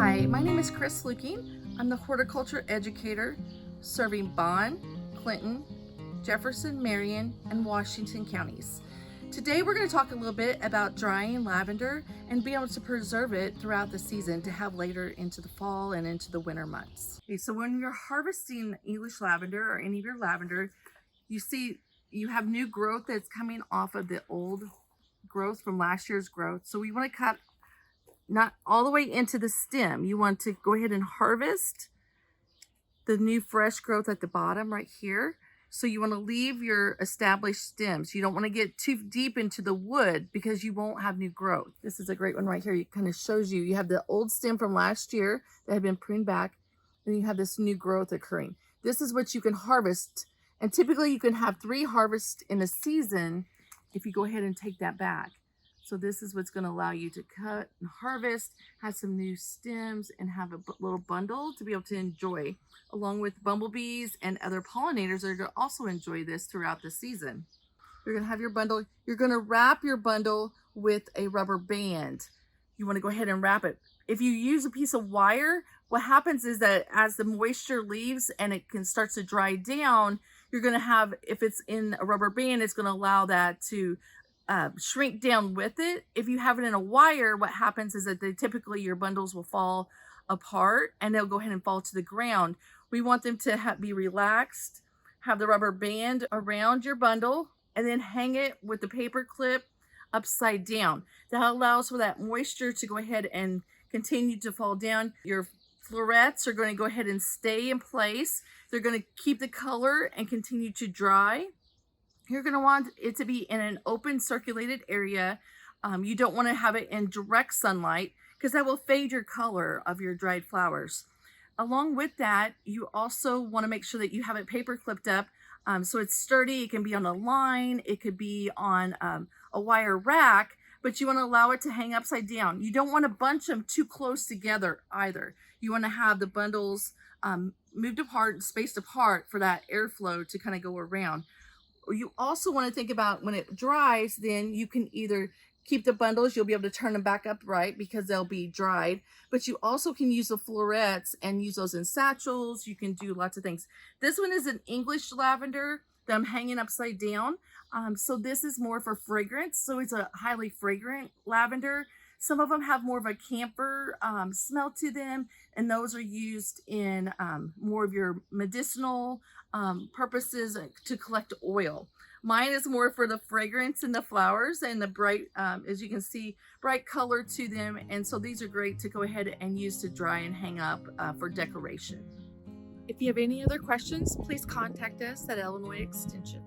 Hi, my name is Chris Lueking. I'm the horticulture educator serving Bond, Clinton, Jefferson, Marion, and Washington counties. Today we're going to talk a little bit about drying lavender and being able to preserve it throughout the season to have later into the fall and into the winter months. Okay, so when you're harvesting English lavender or any of your lavender, you see you have new growth that's coming off of the old growth from last year's growth. So we want to cut not all the way into the stem. You want to go ahead and harvest the new fresh growth at the bottom right here. So you want to leave your established stems. You don't want to get too deep into the wood because you won't have new growth. This is a great one right here. It kind of shows you have the old stem from last year that had been pruned back, and you have this new growth occurring. This is what you can harvest, and typically you can have 3 harvests in a season if you go ahead and take that back. So this is what's going to allow you to cut and harvest, have some new stems, and have a little bundle to be able to enjoy, along with bumblebees and other pollinators that are going to also enjoy this throughout the season. You're going to have your bundle. You're going to wrap your bundle with a rubber band. You want to go ahead and wrap it. If you use a piece of wire, what happens is that as the moisture leaves and it starts to dry down, you're going to have, if it's in a rubber band, it's going to allow that to shrink down with it. If you have it in a wire, what happens is that typically your bundles will fall apart and they'll go ahead and fall to the ground. We want them to be relaxed, have the rubber band around your bundle, and then hang it with the paper clip upside down. That allows for that moisture to go ahead and continue to fall down. Your florets are going to go ahead and stay in place. They're going to keep the color and continue to dry. You're going to want it to be in an open circulated area. You don't want to have it in direct sunlight because that will fade your color of your dried flowers. Along with that, you also want to make sure that you have it paper clipped up so it's sturdy. It can be on a line, it could be on a wire rack, but you want to allow it to hang upside down. You don't want to bunch them too close together either. You want to have the bundles moved apart and spaced apart for that airflow to kind of go around. You also want to think about when it dries, then you can either keep the bundles, you'll be able to turn them back upright because they'll be dried, but you also can use the florets and use those in satchels. You can do lots of things. This one is an English lavender that I'm hanging upside down. So this is more for fragrance. So it's a highly fragrant lavender. Some of them have more of a camphor smell to them, and those are used in more of your medicinal purposes to collect oil. Mine is more for the fragrance and the flowers and the bright, as you can see, bright color to them. And so these are great to go ahead and use to dry and hang up for decoration. If you have any other questions, please contact us at Illinois Extension.